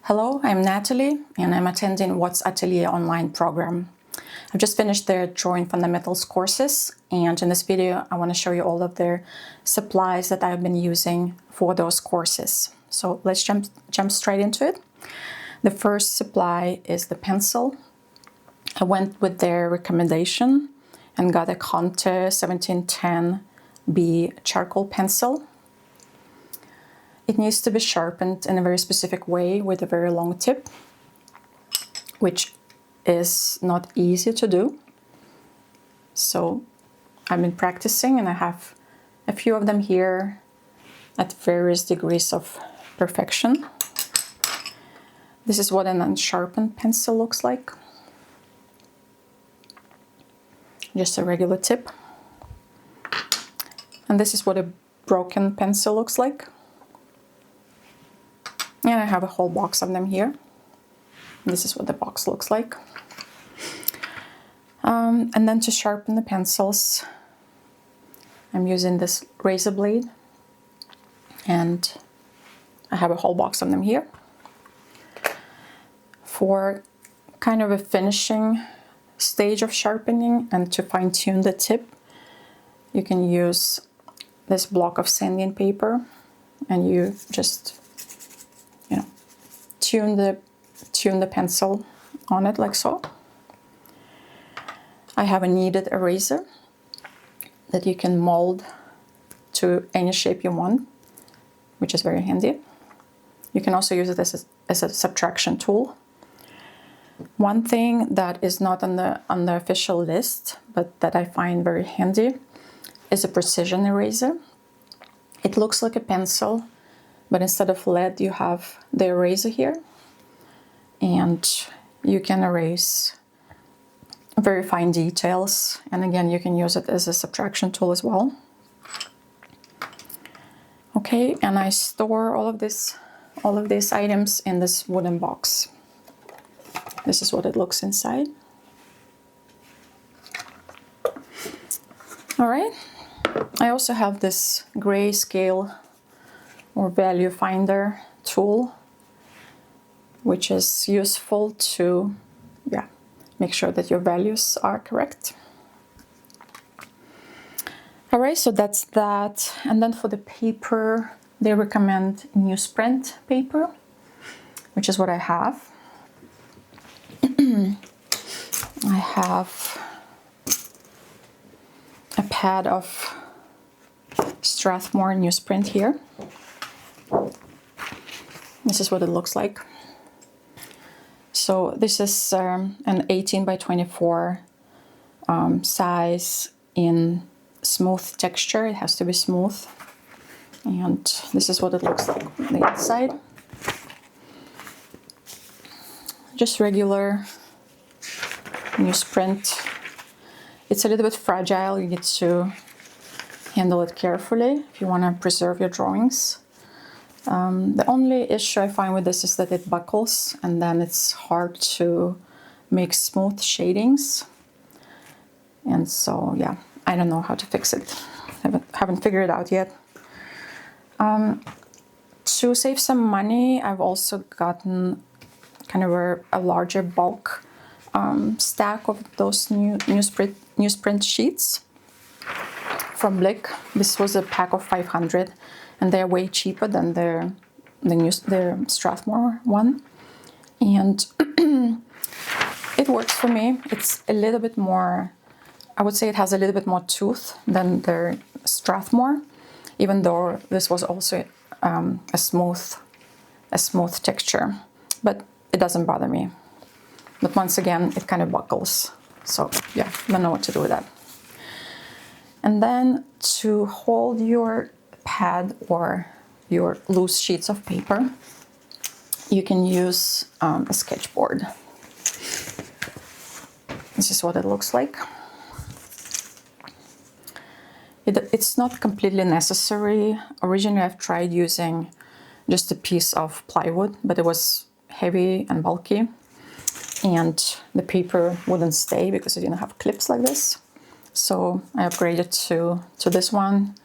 Hello, I'm Natalie and I'm attending Watts Atelier online program. I've just finished their Drawing Fundamentals courses, and in this video I want to show you all of their supplies that I've been using for those courses. So let's jump straight into it. The first supply is the pencil. I went with their recommendation and got a Conte 1710B charcoal pencil. It needs to be sharpened in a very specific way with a very long tip, which is not easy to do. So I've been practicing and I have a few of them here at various degrees of perfection. This is what an unsharpened pencil looks like. Just a regular tip. And this is what a broken pencil looks like. And I have a whole box of them here. This is what the box looks like. And then to sharpen the pencils, I'm using this razor blade. And I have a whole box of them here. For kind of a finishing stage of sharpening and to fine-tune the tip, you can use this block of sanding paper and you just tune the pencil on it like so. I have a kneaded eraser that you can mold to any shape you want, which is very handy. You can also use it as a subtraction tool. One thing that is not on the official list, but that I find very handy, is a precision eraser. It looks like a pencil, but instead of lead, you have the eraser here, and you can erase very fine details. And again, you can use it as a subtraction tool as well. Okay, and I store all of these items in this wooden box. This is what it looks inside. All right, I also have this grayscale or value finder tool, which is useful to make sure that your values are correct. All right, so that's that. And then for the paper, they recommend newsprint paper, which is what I have. I have a pad of Strathmore newsprint here. This is what it looks like. So this is an 18 by 24 size in smooth texture. It has to be smooth. And this is what it looks like on the inside. Just regular newsprint. It's a little bit fragile. You need to handle it carefully if you want to preserve your drawings. The only issue I find with this is that it buckles and then it's hard to make smooth shadings. And so, yeah, I don't know how to fix it. Haven't figured it out yet. To save some money, I've also gotten kind of a larger bulk stack of those newsprint sheets from Blick. This was a pack of 500. And they're way cheaper than their Strathmore one. And it works for me. It's a little bit more, I would say it has a little bit more tooth than their Strathmore, even though this was also a smooth texture. But it doesn't bother me. But once again, it kind of buckles. So yeah, I don't know what to do with that. And then to hold your pad or your loose sheets of paper, you can use a sketchboard. This is what it looks like. It's not completely necessary. Originally I've tried using just a piece of plywood, but it was heavy and bulky and the paper wouldn't stay because it didn't have clips like this. So I upgraded to this one.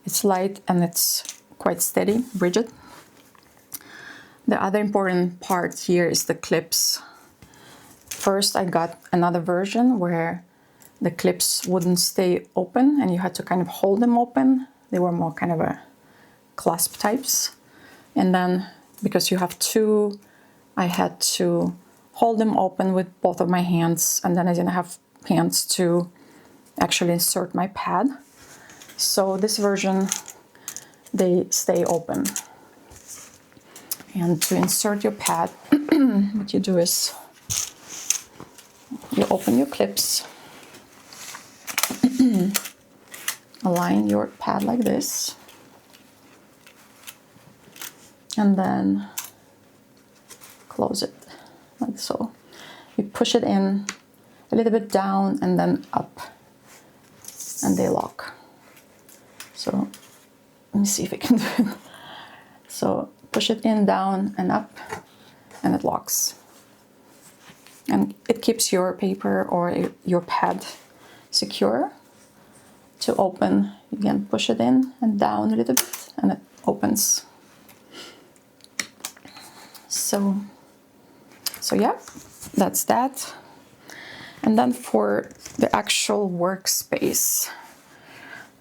It's light and it's quite steady, rigid. The other important part here is the clips. First, I got another version where the clips wouldn't stay open and you had to kind of hold them open. They were more kind of a clasp types. And then because you have two, I had to hold them open with both of my hands, and then I didn't have hands to actually insert my pad. So this version, they stay open. And to insert your pad, what you do is you open your clips, align your pad like this, and then close it like so. You push it in a little bit down and then up, and they lock. So let me see if I can do it. So push it in, down, and up, and it locks. And it keeps your paper or your pad secure. To open, you can push it in and down a little bit, and it opens. So yeah, that's that. And then for the actual workspace,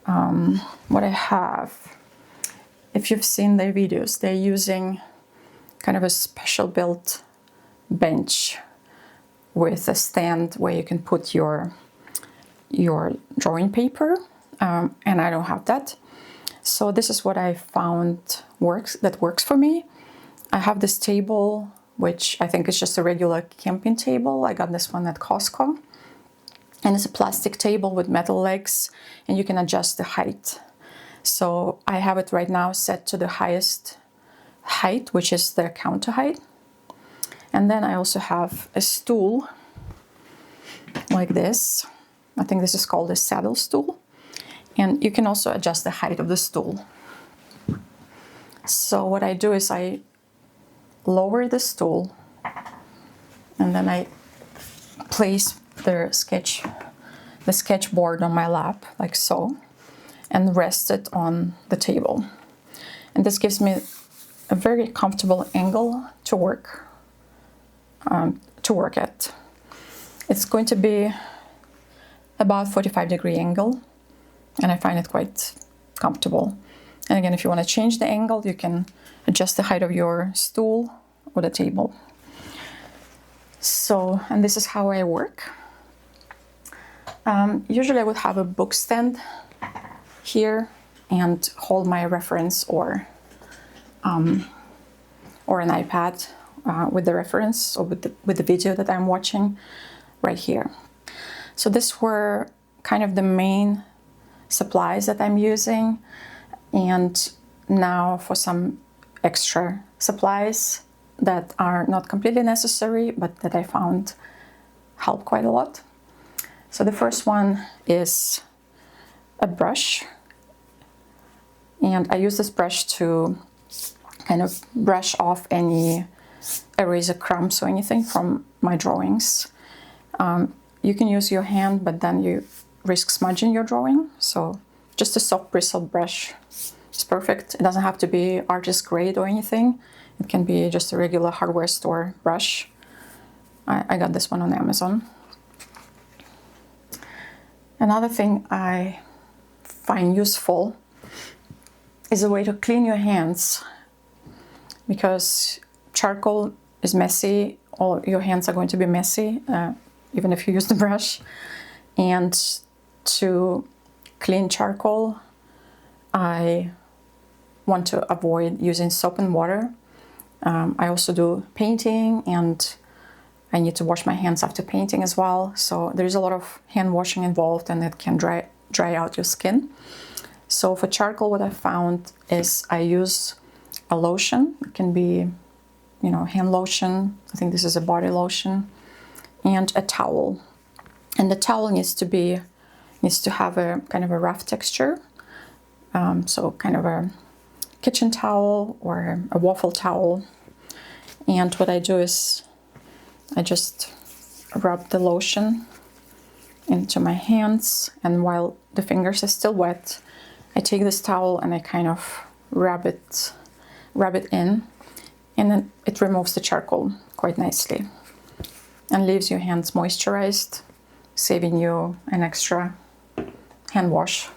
what I have, if you've seen their videos, they're using kind of a special built bench with a stand where you can put your drawing paper, and I don't have that. So this is what I found works for me. I have this table, which I think is just a regular camping table. I got this one at Costco. And it's a plastic table with metal legs, and you can adjust the height. So I have it right now set to the highest height, which is the counter height. And then I also have a stool like this. I think this is called a saddle stool. And you can also adjust the height of the stool. So what I do is I lower the stool, and then I place the sketchboard on my lap, like so, and rest it on the table. And this gives me a very comfortable angle to work at. It's going to be about 45-degree angle, and I find it quite comfortable. And again, if you want to change the angle, you can adjust the height of your stool or the table. So, and this is how I work. Usually I would have a book stand here and hold my reference or an iPad with the reference or with the video that I'm watching right here. So these were kind of the main supplies that I'm using, and now for some extra supplies that are not completely necessary but that I found help quite a lot. So the first one is a brush, and I use this brush to kind of brush off any eraser crumbs or anything from my drawings. You can use your hand, but then you risk smudging your drawing. So just a soft bristled brush is perfect. It doesn't have to be artist grade or anything. It can be just a regular hardware store brush. I got this one on Amazon. Another thing I find useful is a way to clean your hands, because charcoal is messy, or your hands are going to be messy, even if you use the brush. And to clean charcoal, I want to avoid using soap and water. I also do painting, and I need to wash my hands after painting as well. So there's a lot of hand washing involved, and it can dry out your skin. So for charcoal, what I found is I use a lotion. It can be, hand lotion. I think this is a body lotion, and a towel. And the towel needs to have a kind of a rough texture. So kind of a kitchen towel or a waffle towel. And what I do is I just rub the lotion into my hands, and while the fingers are still wet, I take this towel and I kind of rub it in, and then it removes the charcoal quite nicely and leaves your hands moisturized, saving you an extra hand wash.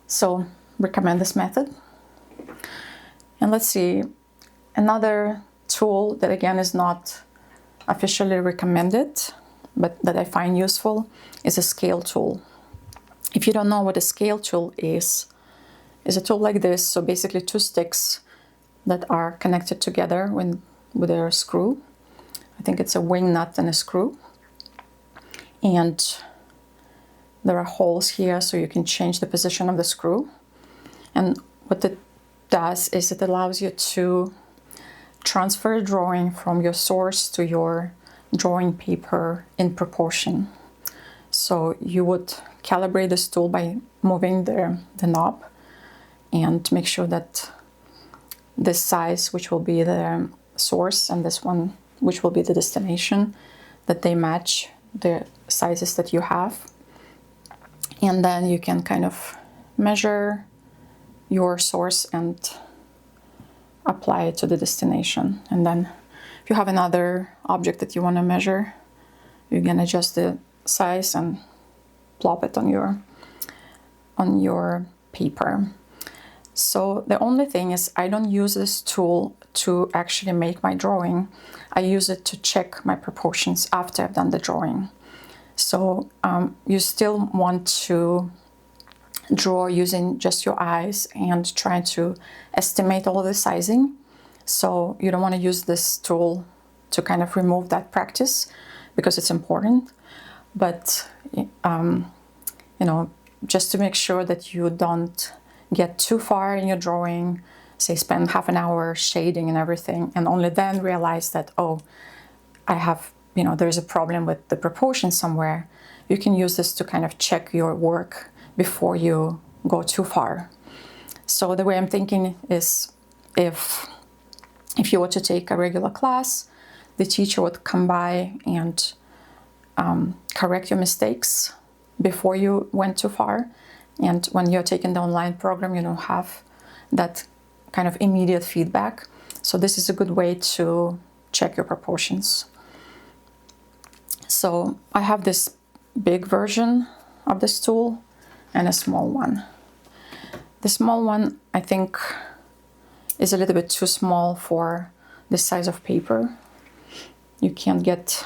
So recommend this method. And let's see, another tool that again is not officially recommended, but that I find useful, is a scale tool. If you don't know what a scale tool is a tool like this. So basically 2 sticks that are connected together with a screw. I think it's a wing nut and a screw. And there are holes here so you can change the position of the screw. And what it does is it allows you to transfer a drawing from your source to your drawing paper in proportion. So you would calibrate this tool by moving the knob and make sure that this size, which will be the source, and this one, which will be the destination, that they match the sizes that you have. And then you can kind of measure your source and apply it to the destination. And then if you have another object that you want to measure, you can adjust the size and plop it on your paper. So the only thing is I don't use this tool to actually make my drawing. I use it to check my proportions after I've done the drawing. So you still want to draw using just your eyes and try to estimate all of the sizing. So you don't want to use this tool to kind of remove that practice because it's important. But just to make sure that you don't get too far in your drawing, say spend half an hour shading and everything, and only then realize that, oh, I have, there's a problem with the proportion somewhere. You can use this to kind of check your work before you go too far. So the way I'm thinking is if you were to take a regular class, the teacher would come by and correct your mistakes before you went too far. And when you're taking the online program, you don't have that kind of immediate feedback. So this is a good way to check your proportions. So I have this big version of this tool and a small one. The small one, I think, is a little bit too small for this size of paper. You can't get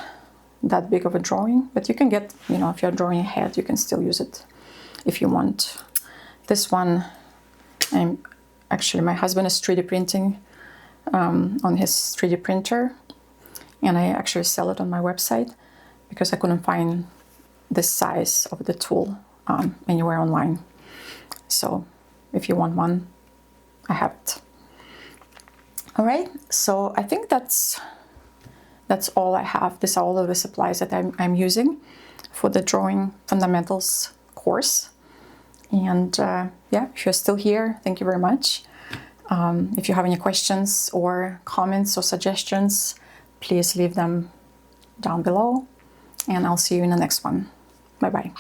that big of a drawing, but you can get, if you're drawing ahead, you can still use it if you want. This one, my husband is 3D printing on his 3D printer, and I actually sell it on my website because I couldn't find this size of the tool anywhere online. So if you want one, I have it. All right, so I think that's all I have. These are all of the supplies that I'm using for the Drawing Fundamentals course. And if you're still here, thank you very much. If you have any questions or comments or suggestions, please leave them down below, and I'll see you in the next one. Bye-bye.